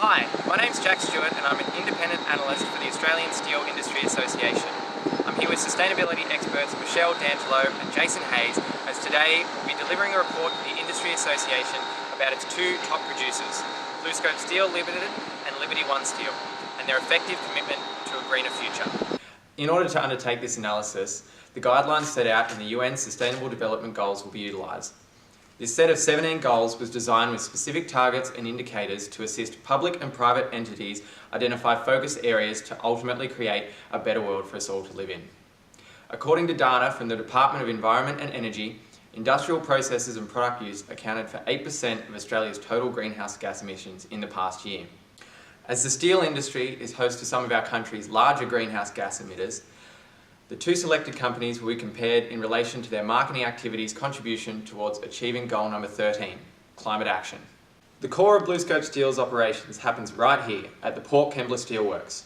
Hi, my name's Jack Stewart and I'm an independent analyst for the Australian Steel Industry Association. I'm here with sustainability experts Michelle, Dangelo and Jason Hayes, as today we'll be delivering a report to the Industry Association about its two top producers, BlueScope Steel Limited and Liberty One Steel, and their effective commitment to a greener future. In order to undertake this analysis, the guidelines set out in the UN Sustainable Development Goals will be utilised. This set of 17 goals was designed with specific targets and indicators to assist public and private entities identify focus areas to ultimately create a better world for us all to live in. According to data from the Department of Environment and Energy, industrial processes and product use accounted for 8% of Australia's total greenhouse gas emissions in the past year. As the steel industry is host to some of our country's larger greenhouse gas emitters, the two selected companies will be compared in relation to their marketing activities' contribution towards achieving goal number 13, climate action. The core of BlueScope Steel's operations happens right here at the Port Kembla Steelworks.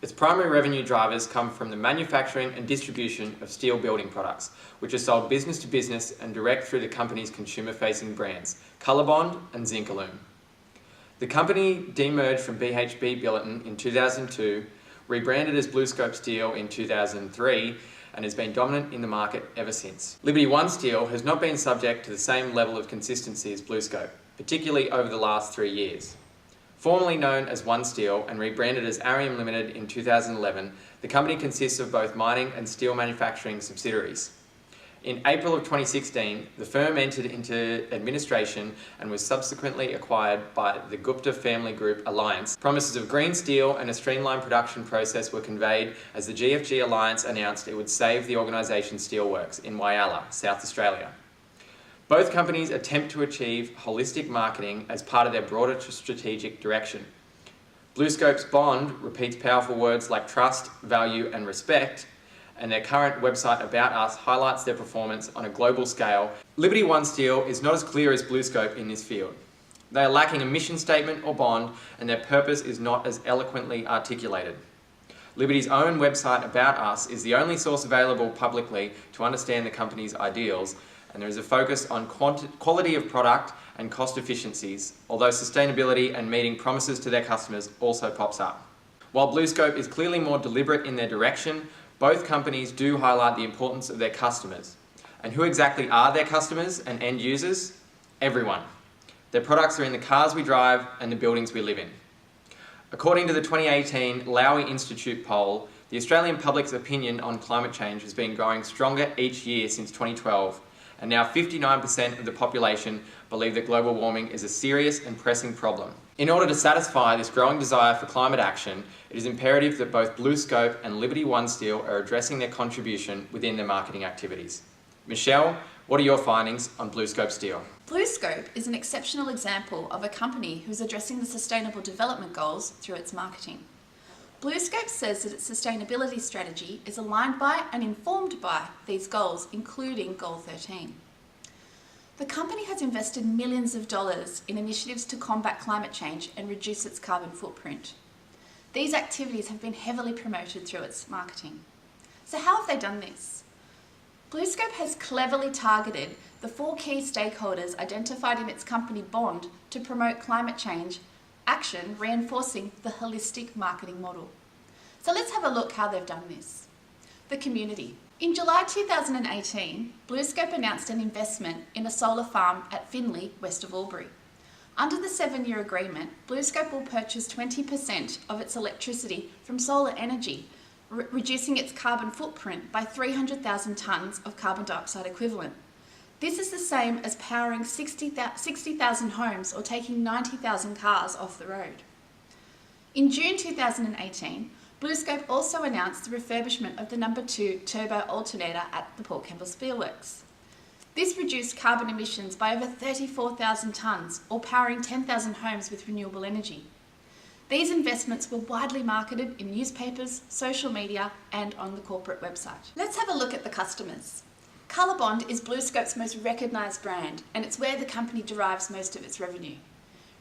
Its primary revenue drivers come from the manufacturing and distribution of steel building products, which are sold business to business and direct through the company's consumer-facing brands, Colorbond and Zincalume. The company demerged from BHP Billiton in 2002, rebranded as BlueScope Steel in 2003 and has been dominant in the market ever since. Liberty One Steel has not been subject to the same level of consistency as BlueScope, particularly over the last 3 years. Formerly known as One Steel and rebranded as Arium Limited in 2011, the company consists of both mining and steel manufacturing subsidiaries. In April of 2016, the firm entered into administration and was subsequently acquired by the Gupta Family Group Alliance. Promises of green steel and a streamlined production process were conveyed as the GFG Alliance announced it would save the organisation's steelworks in Whyalla, South Australia. Both companies attempt to achieve holistic marketing as part of their broader strategic direction. BlueScope's bond repeats powerful words like trust, value and respect, and their current website About Us highlights their performance on a global scale. Liberty One Steel is not as clear as BlueScope in this field. They are lacking a mission statement or bond, and their purpose is not as eloquently articulated. Liberty's own website About Us is the only source available publicly to understand the company's ideals, and there is a focus on quality of product and cost efficiencies, although sustainability and meeting promises to their customers also pops up. While BlueScope is clearly more deliberate in their direction, both companies do highlight the importance of their customers. And who exactly are their customers and end users? Everyone. Their products are in the cars we drive and the buildings we live in. According to the 2018 Lowy Institute poll, the Australian public's opinion on climate change has been growing stronger each year since 2012, and now 59% of the population believe that global warming is a serious and pressing problem. In order to satisfy this growing desire for climate action, it is imperative that both BlueScope and Liberty One Steel are addressing their contribution within their marketing activities. Michelle, what are your findings on BlueScope Steel? BlueScope is an exceptional example of a company who's addressing the Sustainable Development Goals through its marketing. BlueScope says that its sustainability strategy is aligned by and informed by these goals, including Goal 13. The company has invested millions of dollars in initiatives to combat climate change and reduce its carbon footprint. These activities have been heavily promoted through its marketing. So how have they done this? BlueScope has cleverly targeted the 4 key stakeholders identified in its company bond to promote climate change action, reinforcing the holistic marketing model. So let's have a look how they've done this. The community. In July 2018, BlueScope announced an investment in a solar farm at Finley, west of Albury. Under the 7-year agreement, BlueScope will purchase 20% of its electricity from solar energy, reducing its carbon footprint by 300,000 tonnes of carbon dioxide equivalent. This is the same as powering 60,000 homes or taking 90,000 cars off the road. In June 2018, BlueScope also announced the refurbishment of the No. 2 turbo alternator at the Port Kembla Steelworks. This reduced carbon emissions by over 34,000 tonnes, or powering 10,000 homes with renewable energy. These investments were widely marketed in newspapers, social media, and on the corporate website. Let's have a look at the customers. Colorbond is BlueScope's most recognised brand, and it's where the company derives most of its revenue.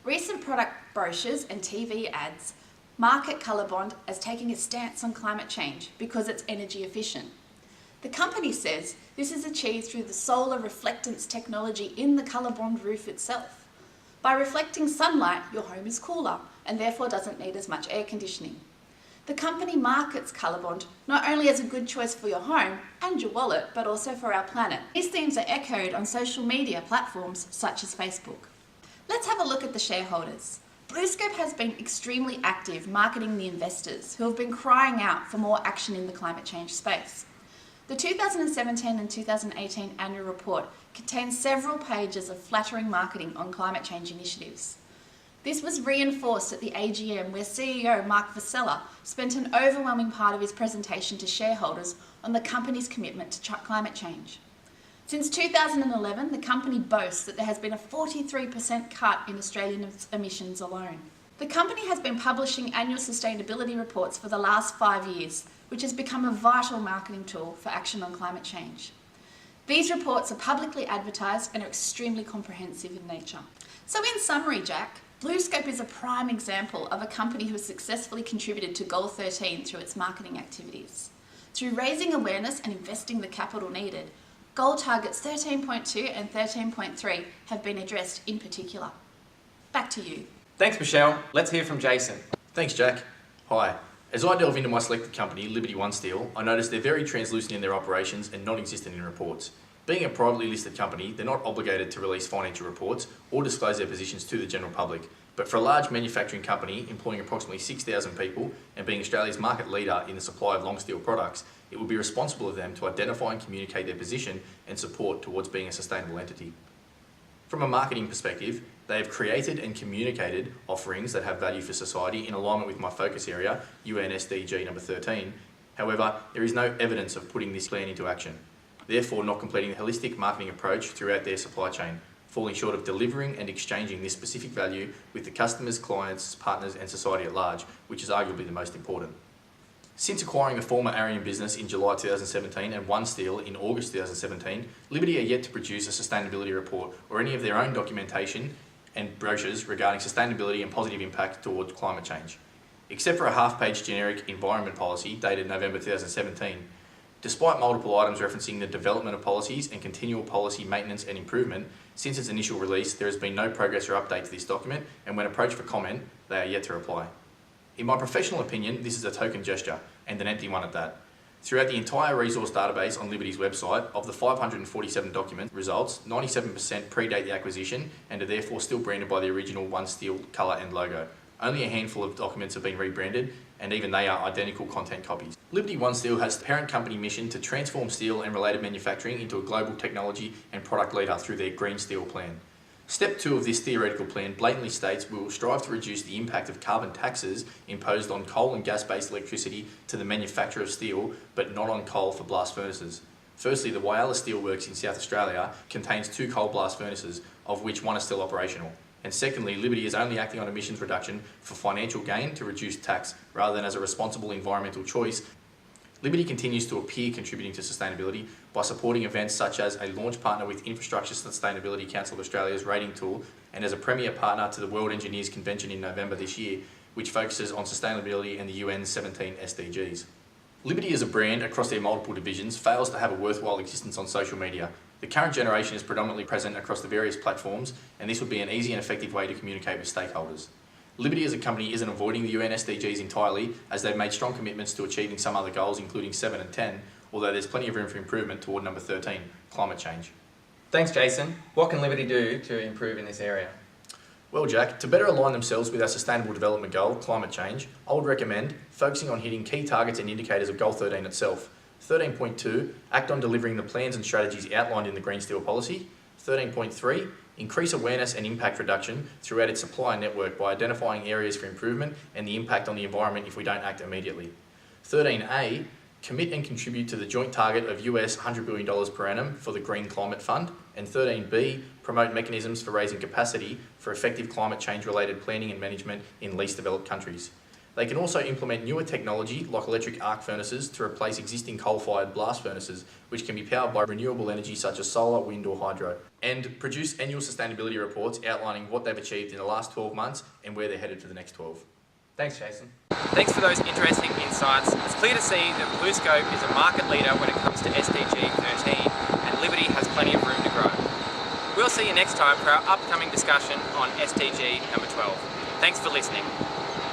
Recent product brochures and TV ads market Colorbond as taking a stance on climate change because it's energy efficient. The company says this is achieved through the solar reflectance technology in the Colorbond roof itself. By reflecting sunlight, your home is cooler and therefore doesn't need as much air conditioning. The company markets ColourBond not only as a good choice for your home and your wallet, but also for our planet. These themes are echoed on social media platforms such as Facebook. Let's have a look at the shareholders. BlueScope has been extremely active marketing the investors who have been crying out for more action in the climate change space. The 2017 and 2018 annual report contains several pages of flattering marketing on climate change initiatives. This was reinforced at the AGM where CEO Mark Vassella spent an overwhelming part of his presentation to shareholders on the company's commitment to climate change. Since 2011, the company boasts that there has been a 43% cut in Australian emissions alone. The company has been publishing annual sustainability reports for the last 5 years, which has become a vital marketing tool for action on climate change. These reports are publicly advertised and are extremely comprehensive in nature. So in summary, Jack, BlueScope is a prime example of a company who has successfully contributed to Goal 13 through its marketing activities. Through raising awareness and investing the capital needed, goal targets 13.2 and 13.3 have been addressed in particular. Back to you. Thanks, Michelle. Let's hear from Jason. Thanks, Jack. Hi. As I delve into my selected company, Liberty One Steel, I noticed they're very translucent in their operations and non-existent in reports. Being a privately listed company, they're not obligated to release financial reports or disclose their positions to the general public. But for a large manufacturing company employing approximately 6,000 people and being Australia's market leader in the supply of long steel products, it would be responsible of them to identify and communicate their position and support towards being a sustainable entity. From a marketing perspective, they have created and communicated offerings that have value for society in alignment with my focus area, UN SDG number 13. However, there is no evidence of putting this plan into action, therefore not completing a holistic marketing approach throughout their supply chain, falling short of delivering and exchanging this specific value with the customers, clients, partners and society at large, which is arguably the most important. Since acquiring the former Arian business in July 2017 and One Steel in August 2017, Liberty are yet to produce a sustainability report or any of their own documentation and brochures regarding sustainability and positive impact towards climate change. Except for a half-page generic environment policy dated November 2017, despite multiple items referencing the development of policies and continual policy maintenance and improvement, since its initial release there has been no progress or update to this document, and when approached for comment, they are yet to reply. In my professional opinion, this is a token gesture, and an empty one at that. Throughout the entire resource database on Liberty's website, of the 547 document results, 97% predate the acquisition and are therefore still branded by the original One Steel colour and logo. Only a handful of documents have been rebranded, and even they are identical content copies. Liberty One Steel has the parent company mission to transform steel and related manufacturing into a global technology and product leader through their Green Steel plan. Step 2 of this theoretical plan blatantly states we will strive to reduce the impact of carbon taxes imposed on coal and gas-based electricity to the manufacture of steel, but not on coal for blast furnaces. Firstly, the Whyalla Steelworks in South Australia contains 2 coal blast furnaces, of which 1 is still operational. And secondly, Liberty is only acting on emissions reduction for financial gain to reduce tax, rather than as a responsible environmental choice. Liberty continues to appear contributing to sustainability by supporting events such as a launch partner with Infrastructure Sustainability Council of Australia's rating tool, and as a premier partner to the World Engineers Convention in November this year, which focuses on sustainability and the UN's 17 SDGs. Liberty as a brand across their multiple divisions fails to have a worthwhile existence on social media. The current generation is predominantly present across the various platforms, and this would be an easy and effective way to communicate with stakeholders. Liberty as a company isn't avoiding the UN SDGs entirely, as they've made strong commitments to achieving some other goals, including 7 and 10, although there's plenty of room for improvement toward number 13, climate change. Thanks, Jason. What can Liberty do to improve in this area? Well, Jack, to better align themselves with our sustainable development goal, climate change, I would recommend focusing on hitting key targets and indicators of Goal 13 itself. 13.2, act on delivering the plans and strategies outlined in the Green Steel policy. 13.3, increase awareness and impact reduction throughout its supply network by identifying areas for improvement and the impact on the environment if we don't act immediately. 13A, commit and contribute to the joint target of US $100 billion per annum for the Green Climate Fund. And 13B, promote mechanisms for raising capacity for effective climate change related planning and management in least developed countries. They can also implement newer technology like electric arc furnaces to replace existing coal-fired blast furnaces, which can be powered by renewable energy such as solar, wind or hydro. And produce annual sustainability reports outlining what they've achieved in the last 12 months and where they're headed for the next 12. Thanks, Jason. Thanks for those interesting insights. It's clear to see that BlueScope is a market leader when it comes to SDG 13, and Liberty has plenty of room to grow. We'll see see you next time for our upcoming discussion on SDG number 12. Thanks for listening.